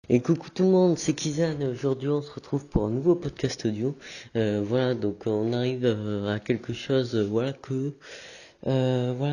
Et coucou tout le monde, c'est Kizan. Aujourd'hui, on se retrouve pour un nouveau podcast audio. Voilà, donc on arrive à quelque chose, voilà que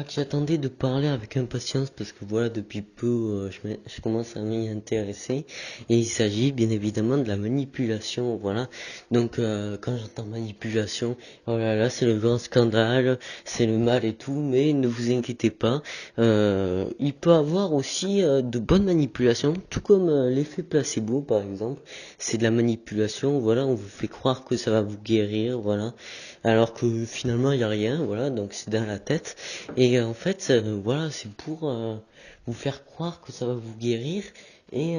j'attendais de parler avec impatience parce que voilà depuis peu je commence à m'y intéresser et il s'agit bien évidemment de la manipulation. Voilà, donc quand j'entends manipulation, oh là là, c'est le grand scandale, c'est le mal et tout, mais ne vous inquiétez pas, il peut avoir aussi de bonnes manipulations, tout comme l'effet placebo par exemple. C'est de la manipulation. Voilà, on vous fait croire que ça va vous guérir, voilà, alors que finalement il y a rien. Voilà, donc c'est dans la tête. Et en fait, voilà, c'est pour vous faire croire que ça va vous guérir. Et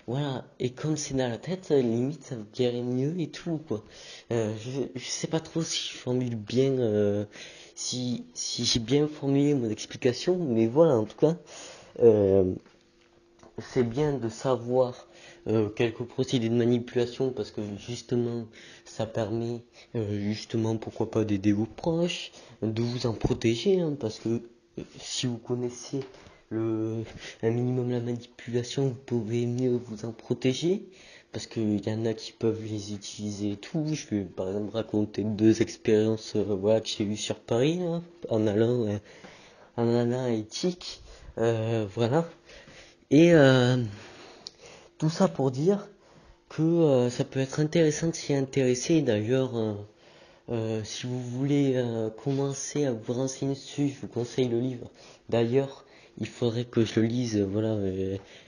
voilà, et comme c'est dans la tête, limite ça vous guérit mieux et tout quoi. Je sais pas trop si je formule bien, si j'ai bien formulé mon explication, mais voilà, en tout cas, euh, c'est bien de savoir quelques procédés de manipulation parce que justement ça permet justement pourquoi pas d'aider vos proches, de vous en protéger, hein, parce que si vous connaissez le un minimum la manipulation, vous pouvez mieux vous en protéger parce qu'il y en a qui peuvent les utiliser et tout. Je vais par exemple raconter deux expériences voilà, que j'ai eues sur Paris, hein, en allant à Éthique, voilà. Et tout ça pour dire que ça peut être intéressant de s'y intéresser. D'ailleurs, si vous voulez commencer à vous renseigner dessus, je vous conseille le livre. D'ailleurs, il faudrait que je le lise, voilà,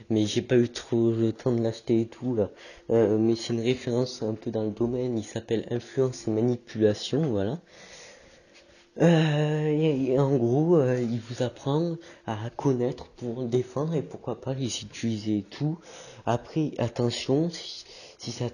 mais j'ai pas eu trop le temps de l'acheter et tout là. Mais c'est une référence un peu dans le domaine. Il s'appelle Influence et manipulation, voilà. Et en gros, il vous apprend à connaître pour le défendre et pourquoi pas les utiliser et tout. Après, attention, si ça,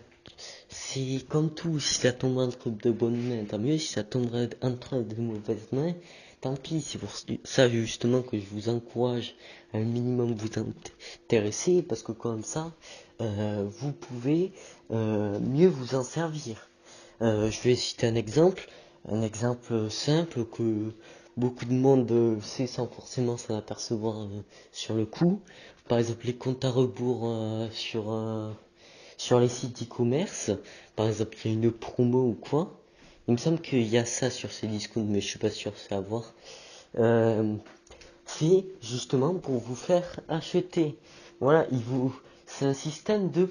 c'est comme tout, si ça tombe entre de bonnes mains, tant mieux. Si ça tombe entre de mauvaises mains, tant pis. C'est pour ça justement que je vous encourage à un minimum vous intéresser parce que comme ça, vous pouvez mieux vous en servir. Je vais citer un exemple simple que beaucoup de monde sait sans forcément s'en apercevoir sur le coup. Par exemple, les comptes à rebours sur les sites e-commerce. Par exemple, il y a une promo ou quoi. Il me semble qu'il y a ça sur ces discounts, mais je suis pas sûr, c'est à voir. Euh, c'est justement pour vous faire acheter. Voilà, c'est un système de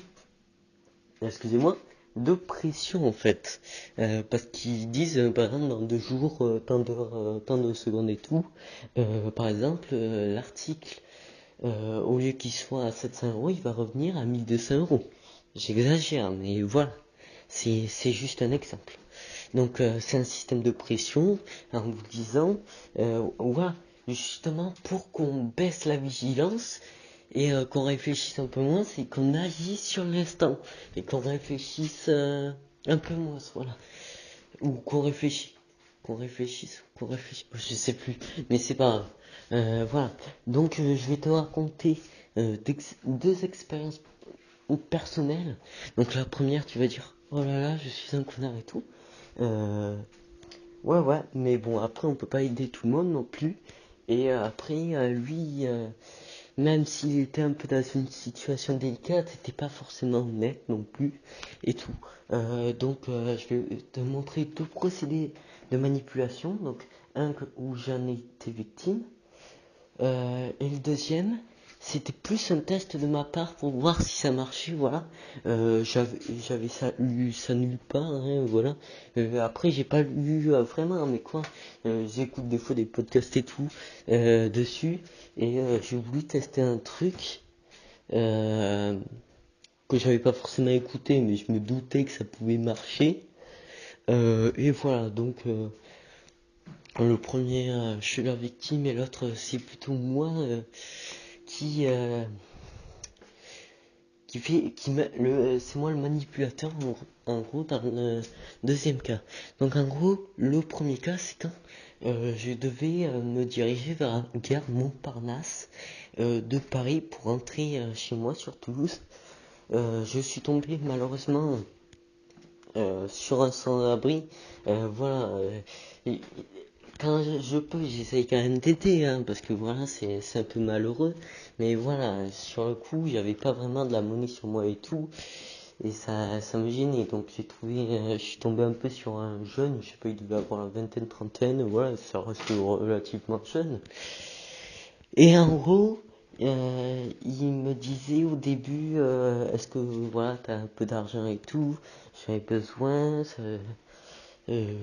excusez-moi, de pression en fait. Parce qu'ils disent, par exemple, dans 2 jours, tant d'heures, tant de secondes et tout. Par exemple, l'article, au lieu qu'il soit à 700 euros, il va revenir à 1200 euros. J'exagère, mais voilà. C'est juste un exemple. Donc, c'est un système de pression en vous disant, voilà, justement, pour qu'on baisse la vigilance, et qu'on réfléchisse un peu moins, c'est qu'on agisse sur l'instant et qu'on réfléchisse un peu moins, voilà. Ou qu'on réfléchisse, je sais plus, mais c'est pas grave. Voilà. Donc je vais te raconter deux expériences personnelles. Donc la première, tu vas dire, oh là là, je suis un connard et tout. Euh, ouais, ouais, mais bon, après on peut pas aider tout le monde non plus. Et après, lui. Même s'il était un peu dans une situation délicate, c'était pas forcément honnête non plus et tout. Donc je vais te montrer deux procédés de manipulation. Donc un où j'en ai été victime et le deuxième, c'était plus un test de ma part pour voir si ça marchait, voilà. J'avais ça, lu ça nulle part, hein, voilà. Après, j'ai pas lu vraiment, mais quoi. J'écoute des fois des podcasts et tout dessus, et j'ai voulu tester un truc euh, que j'avais pas forcément écouté, mais je me doutais que ça pouvait marcher. Et voilà, donc le premier, je suis la victime, et l'autre, c'est plutôt moi qui euh, c'est moi le manipulateur en gros dans le deuxième cas. Donc en gros, le premier cas c'est quand je devais me diriger vers la gare Montparnasse de Paris pour rentrer chez moi sur Toulouse. Je suis tombé malheureusement sur un sans-abri. Voilà, quand je peux, j'essaye quand même d'aider, hein, parce que voilà, c'est un peu malheureux. Mais voilà, sur le coup, j'avais pas vraiment de la monnaie sur moi et tout. Et ça me gênait. Donc je suis tombé un peu sur un jeune, je sais pas, il devait avoir la vingtaine, trentaine, voilà, ça reste relativement jeune. Et en gros, il me disait au début, est-ce que voilà, t'as un peu d'argent et tout, j'avais besoin, euh,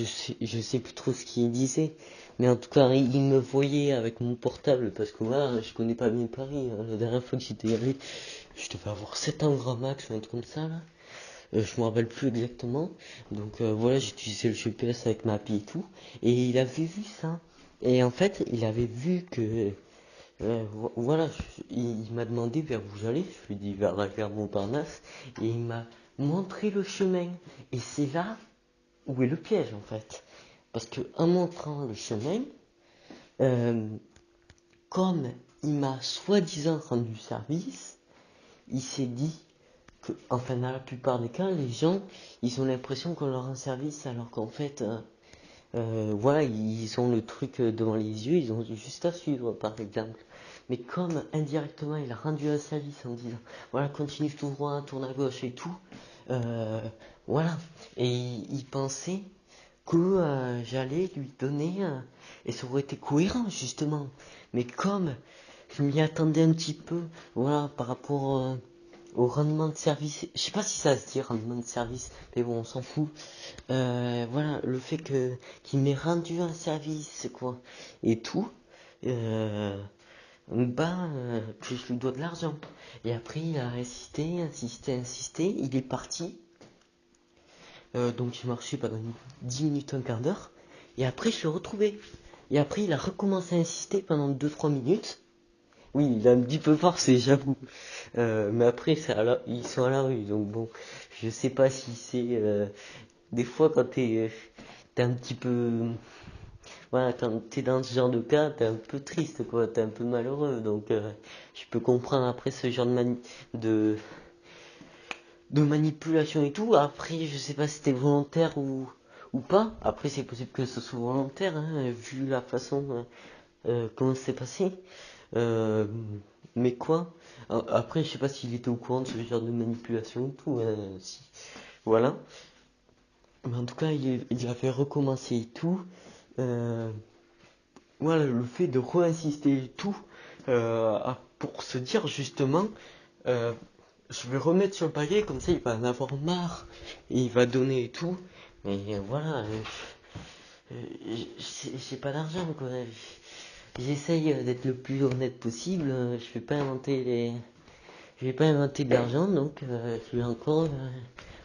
je sais plus trop ce qu'il disait, mais en tout cas, il me voyait avec mon portable parce que moi, je connais pas bien Paris, hein. La dernière fois que j'étais allé, je devais avoir 7 ans grand max ou un truc comme ça là. Je me rappelle plus exactement. Donc voilà, j'utilisais le GPS avec ma appli et tout, et il avait vu ça. Et en fait, il avait vu que voilà, il m'a demandé vers où j'allais, je lui ai dit vers la gare Montparnasse, et il m'a montré le chemin. Et c'est là où est le piège en fait. Parce que en montrant le chemin, euh, comme il m'a soi-disant rendu service, il s'est dit que, enfin dans la plupart des cas, les gens, ils ont l'impression qu'on leur rend service alors qu'en fait, voilà, ils ont le truc devant les yeux, ils ont juste à suivre par exemple. Mais comme indirectement il a rendu un service en disant, voilà, continue tout droit, tourne à gauche et tout, euh, voilà. Et il pensait que j'allais lui donner, et ça aurait été cohérent justement. Mais comme je m'y attendais un petit peu, voilà, par rapport au rendement de service, je sais pas si ça se dit rendement de service, mais bon, on s'en fout. Voilà, le fait que qu'il m'ait rendu un service, quoi, et tout, euh, que je lui dois de l'argent. Et après, il a insisté, insisté, insisté, il est parti. Donc j'ai marché pendant 10 minutes, un quart d'heure. Et après, je l'ai retrouvé. Et après, il a recommencé à insister pendant 2-3 minutes. Oui, il a un petit peu forcé, j'avoue. Mais après, ils sont à la rue. Donc bon, je sais pas si c'est... des fois, quand t'es un petit peu... Voilà, quand t'es dans ce genre de cas, t'es un peu triste, quoi. T'es un peu malheureux. Donc je peux comprendre après ce genre de, de manipulation et tout. Après, je sais pas si c'était volontaire ou pas. Après, c'est possible que ce soit volontaire, hein, vu la façon comment c'est passé. Euh, mais quoi? Après, je sais pas s'il était au courant de ce genre de manipulation et tout. Si. Voilà. Mais en tout cas, il avait recommencé et tout. Euh, voilà, le fait de re-insister et tout, pour se dire justement, euh, je vais remettre sur le paquet, comme ça il va en avoir marre, et il va donner et tout. Mais voilà, j'ai pas d'argent, quoi. J'essaye d'être le plus honnête possible, je vais pas inventer de l'argent, donc je vais encore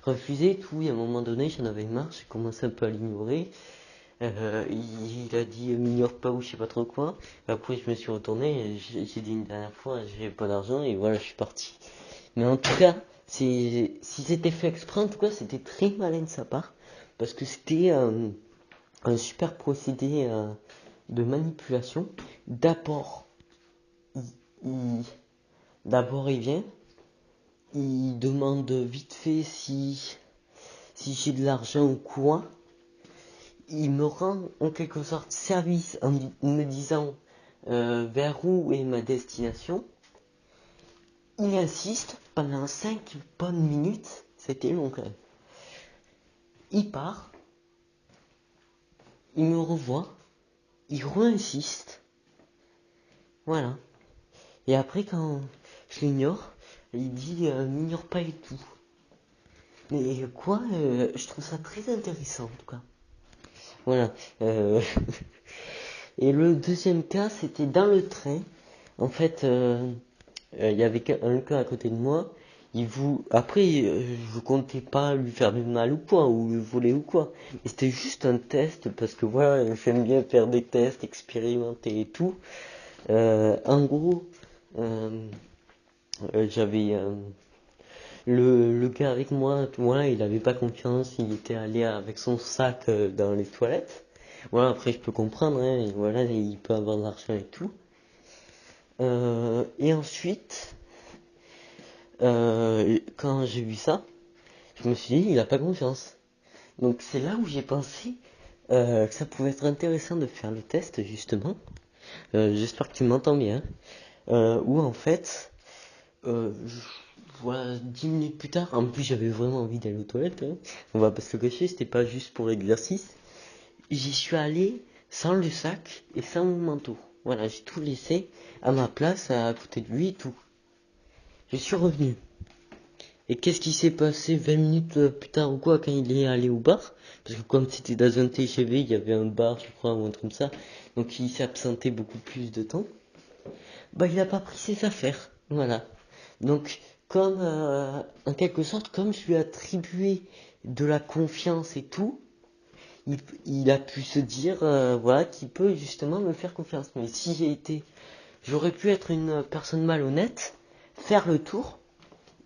refuser tout. Et à un moment donné, j'en avais marre, j'ai commencé un peu à l'ignorer. Il a dit m'ignore pas ou je sais pas trop quoi. Après, je me suis retourné, j'ai dit une dernière fois, j'ai pas d'argent, et voilà, je suis parti. Mais en tout cas, si c'était fait exprès, en tout cas, c'était très malin de sa part, parce que c'était un super procédé de manipulation. D'abord, il, il- d'abord il vient, il demande vite fait si j'ai de l'argent ou quoi. Il me rend en quelque sorte service en me disant vers où est ma destination. Il insiste pendant 5 bonnes minutes, c'était long quand même. Il part, il me revoit, il re-insiste, voilà. Et après, quand je l'ignore, il dit m'ignore pas et tout. Mais quoi, je trouve ça très intéressant en tout cas. Voilà. Euh, et le deuxième cas, c'était dans le train. En fait, il y avait un cas à côté de moi. Après, je comptais pas lui faire du mal ou quoi, ou le voler ou quoi. Et c'était juste un test, parce que voilà, j'aime bien faire des tests, expérimenter et tout. En gros, euh, j'avais le gars avec moi, voilà, il avait pas confiance, il était allé avec son sac dans les toilettes. Voilà, après je peux comprendre, hein, et voilà, il peut avoir de l'argent et tout. Et ensuite, quand j'ai vu ça, je me suis dit, il a pas confiance. Donc c'est là où j'ai pensé, que ça pouvait être intéressant de faire le test, justement. J'espère que tu m'entends bien. Où en fait, voilà, 10 minutes plus tard, en plus j'avais vraiment envie d'aller aux toilettes, hein. On va pas se le cacher, c'était pas juste pour l'exercice. J'y suis allé sans le sac et sans mon manteau. Voilà, j'ai tout laissé à ma place, à côté de lui et tout. Je suis revenu. Et qu'est-ce qui s'est passé 20 minutes plus tard ou quoi quand il est allé au bar? Parce que comme c'était dans un TGV, il y avait un bar, je crois, ou un truc comme ça. Donc il s'est absenté beaucoup plus de temps. Bah il a pas pris ses affaires. Voilà. Donc comme en quelque sorte, comme je lui ai attribué de la confiance et tout, il a pu se dire voilà qu'il peut justement me faire confiance. Mais si j'aurais pu être une personne malhonnête, faire le tour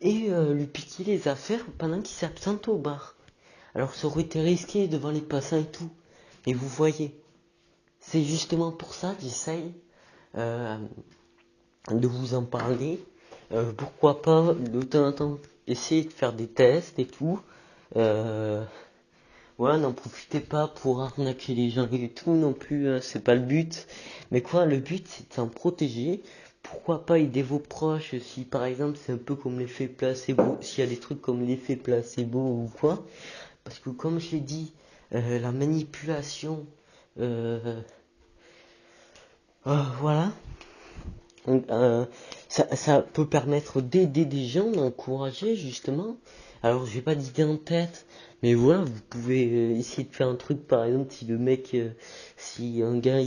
et lui piquer les affaires pendant qu'il s'absente au bar. Alors ça aurait été risqué devant les passants et tout. Et vous voyez, c'est justement pour ça que j'essaye euh, de vous en parler. Pourquoi pas de temps en temps essayer de faire des tests et tout. Euh, voilà, n'en profitez pas pour arnaquer les gens et tout non plus, c'est pas le but. Mais quoi, le but c'est de s'en protéger. Pourquoi pas aider vos proches si par exemple c'est un peu comme l'effet placebo, s'il y a des trucs comme l'effet placebo ou quoi. Parce que comme je l'ai dit, la manipulation, euh, voilà, donc, ça peut permettre d'aider des gens, d'encourager justement. Alors j'ai pas d'idée en tête, mais voilà, vous pouvez essayer de faire un truc, par exemple, si le mec, si un gars,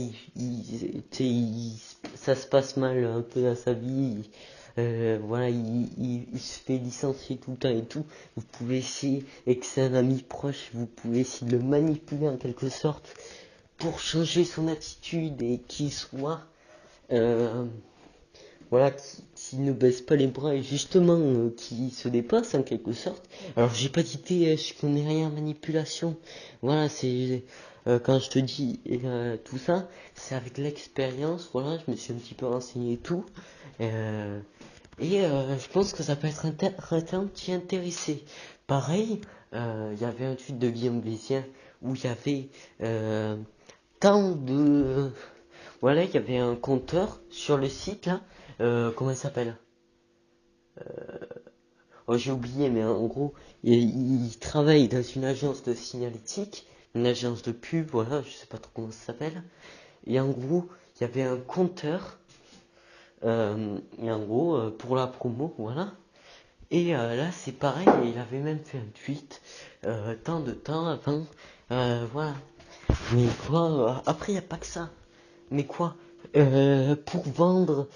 ça se passe mal un peu dans sa vie, voilà, il se fait licencier tout le temps et tout, vous pouvez essayer, et que c'est un ami proche, vous pouvez essayer de le manipuler en quelque sorte pour changer son attitude et qu'il soit... Euh, voilà, qui ne baisse pas les bras et justement qui se dépasse en quelque sorte. Alors j'ai pas d'idée, je connais rien en manipulation. Voilà, c'est quand je te dis tout ça, c'est avec l'expérience. Voilà, je me suis un petit peu renseigné et tout. Euh, je pense que ça peut être intéressant d'y intéresser. Pareil, il y avait un tweet de Guillaume Blésien où il y avait tant de voilà, il y avait un compteur sur le site là. Comment il s'appelle? Oh, j'ai oublié, mais en gros, il travaille dans une agence de signalétique, une agence de pub, voilà, je sais pas trop comment ça s'appelle. Et en gros, il y avait un compteur, et en gros, pour la promo, voilà. Et là, c'est pareil, il avait même fait un tweet, tant de temps avant, voilà. Mais quoi, après, il n'y a pas que ça. Mais quoi, pour vendre,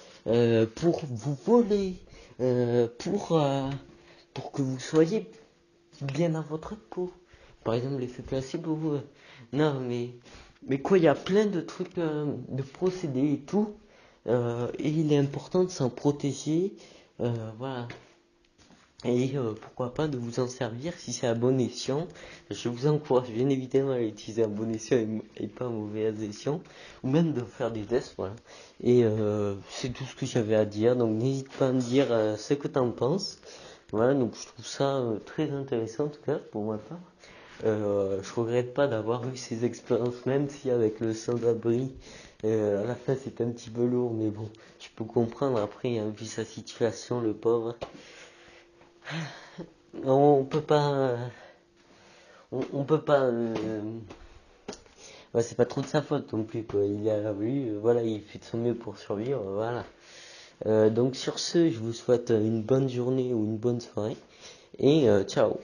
pour vous voler, pour que vous soyez bien à votre peau. Par exemple, l'effet placebo. Non, mais quoi, il y a plein de trucs, de procédés et tout. Et il est important de s'en protéger. Voilà. Et pourquoi pas de vous en servir si c'est à bon escient. Je vous encourage bien évidemment à utiliser à bon escient et pas à mauvais escient. Ou même de faire des tests, voilà. Et c'est tout ce que j'avais à dire. Donc n'hésite pas à me dire ce que t'en penses. Voilà, donc je trouve ça très intéressant en tout cas pour ma part. Je regrette pas d'avoir eu ces expériences, même si avec le sans-abri, à la fin c'était un petit peu lourd, mais bon, je peux comprendre après, hein, vu sa situation, le pauvre. On peut pas, on peut pas, ouais, c'est pas trop de sa faute non plus, quoi. Il a voulu, voilà, il fait de son mieux pour survivre, voilà. Donc sur ce, je vous souhaite une bonne journée ou une bonne soirée, et ciao.